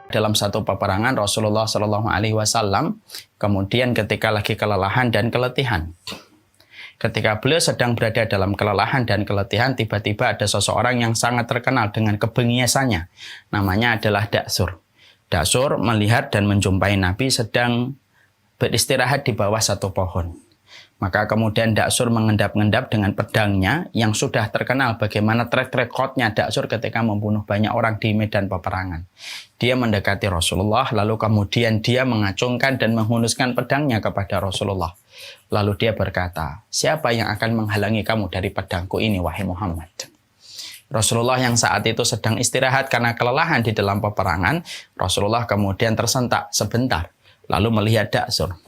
Dalam satu peperangan Rasulullah Shallallahu Alaihi Wasallam kemudian ketika lagi kelelahan dan keletihan, ketika beliau sedang berada dalam kelelahan dan keletihan, tiba-tiba ada seseorang yang sangat terkenal dengan kebengiasannya. Namanya adalah Daksur. Daksur melihat dan menjumpai Nabi sedang beristirahat di bawah satu pohon. Maka kemudian Daksur mengendap-endap dengan pedangnya yang sudah terkenal bagaimana track recordnya Daksur ketika membunuh banyak orang di medan peperangan. Dia mendekati Rasulullah, lalu kemudian dia mengacungkan dan menghunuskan pedangnya kepada Rasulullah. Lalu dia berkata, siapa yang akan menghalangi kamu dari pedangku ini, wahai Muhammad? Rasulullah yang saat itu sedang istirahat karena kelelahan di dalam peperangan, Rasulullah kemudian tersentak sebentar, lalu melihat Daksur.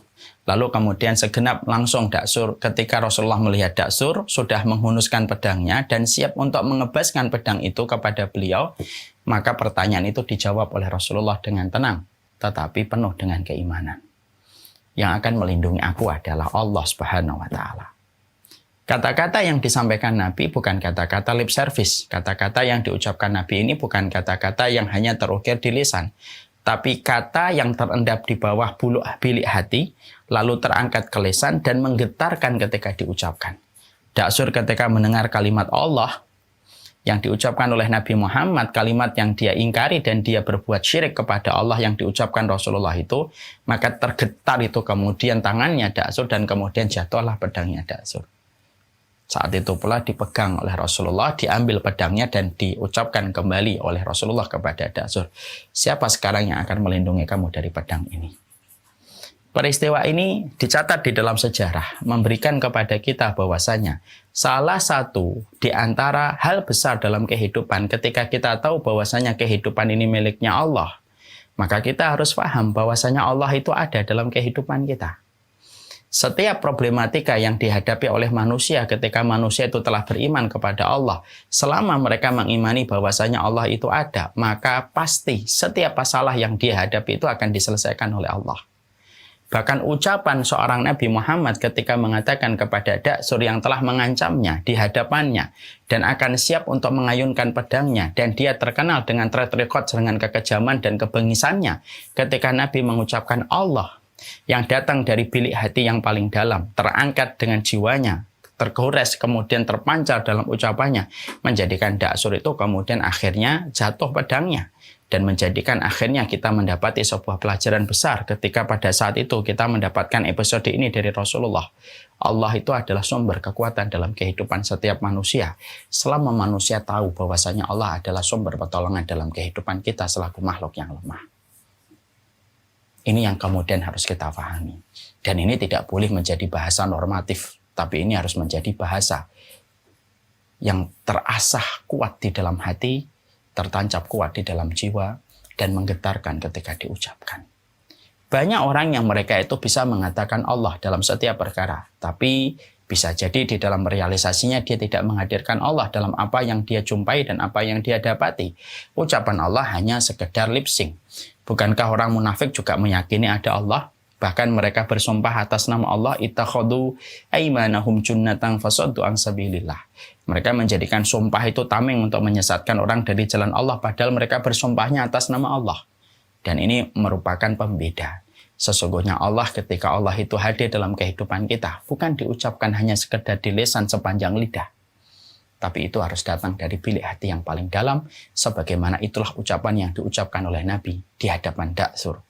Lalu kemudian segenap langsung Daksur, ketika Rasulullah melihat Daksur sudah menghunuskan pedangnya dan siap untuk mengebaskan pedang itu kepada beliau, maka pertanyaan itu dijawab oleh Rasulullah dengan tenang, tetapi penuh dengan keimanan. Yang akan melindungi aku adalah Allah Subhanahu wa Ta'ala. Kata-kata yang disampaikan Nabi bukan kata-kata lip service. Kata-kata yang diucapkan Nabi ini bukan kata-kata yang hanya terukir di lisan, tapi kata yang terendap di bawah bulu bilik hati, lalu terangkat ke lisan dan menggetarkan ketika diucapkan. Daksur ketika mendengar kalimat Allah yang diucapkan oleh Nabi Muhammad, kalimat yang dia ingkari dan dia berbuat syirik kepada Allah yang diucapkan Rasulullah itu, maka tergetar itu kemudian tangannya Daksur dan kemudian jatuhlah pedangnya Daksur. Saat itu pula dipegang oleh Rasulullah, diambil pedangnya dan diucapkan kembali oleh Rasulullah kepada Daksur. Siapa sekarang yang akan melindungi kamu dari pedang ini? Peristiwa ini dicatat di dalam sejarah, memberikan kepada kita bahwasanya salah satu di antara hal besar dalam kehidupan ketika kita tahu bahwasanya kehidupan ini miliknya Allah, maka kita harus paham bahwasanya Allah itu ada dalam kehidupan kita. Setiap problematika yang dihadapi oleh manusia ketika manusia itu telah beriman kepada Allah, selama mereka mengimani bahwasanya Allah itu ada, maka pasti setiap masalah yang dia hadapi itu akan diselesaikan oleh Allah. Bahkan ucapan seorang Nabi Muhammad ketika mengatakan kepada Daksur yang telah mengancamnya di hadapannya dan akan siap untuk mengayunkan pedangnya, dan dia terkenal dengan track record dengan kekejaman dan kebengisannya, ketika Nabi mengucapkan Allah yang datang dari bilik hati yang paling dalam, terangkat dengan jiwanya, tergores, kemudian terpancar dalam ucapannya, menjadikan Daksur itu kemudian akhirnya jatuh pedangnya, dan menjadikan akhirnya kita mendapati sebuah pelajaran besar ketika pada saat itu kita mendapatkan episode ini dari Rasulullah. Allah itu adalah sumber kekuatan dalam kehidupan setiap manusia, selama manusia tahu bahwasanya Allah adalah sumber pertolongan dalam kehidupan kita selaku makhluk yang lemah. Ini yang kemudian harus kita pahami. Dan ini tidak boleh menjadi bahasa normatif, tapi ini harus menjadi bahasa yang terasah kuat di dalam hati, tertancap kuat di dalam jiwa, dan menggetarkan ketika diucapkan. Banyak orang yang mereka itu bisa mengatakan Allah dalam setiap perkara, tapi bisa jadi di dalam realisasinya dia tidak menghadirkan Allah dalam apa yang dia jumpai dan apa yang dia dapati. Ucapan Allah hanya sekedar lip sync. Bukankah orang munafik juga meyakini ada Allah? Bahkan mereka bersumpah atas nama Allah, ittakhadhu aymanahum junnatan fasaddu an sabilillah. Mereka menjadikan sumpah itu tameng untuk menyesatkan orang dari jalan Allah, padahal mereka bersumpahnya atas nama Allah. Dan ini merupakan pembeda. Sesungguhnya Allah ketika Allah itu hadir dalam kehidupan kita, bukan diucapkan hanya sekedar di lisan sepanjang lidah, tapi itu harus datang dari bilik hati yang paling dalam, sebagaimana itulah ucapan yang diucapkan oleh Nabi di hadapan Daksur.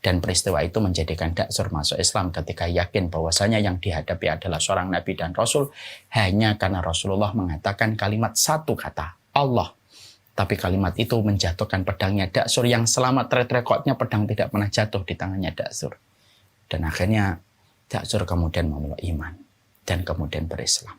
Dan peristiwa itu menjadikan Daksur masuk Islam ketika yakin bahwasanya yang dihadapi adalah seorang Nabi dan Rasul, hanya karena Rasulullah mengatakan kalimat satu kata, Allah. Tapi kalimat itu menjatuhkan pedangnya Daksur yang selama track recordnya pedang tidak pernah jatuh di tangannya Daksur. Dan akhirnya Daksur kemudian memeluk iman dan kemudian berislam.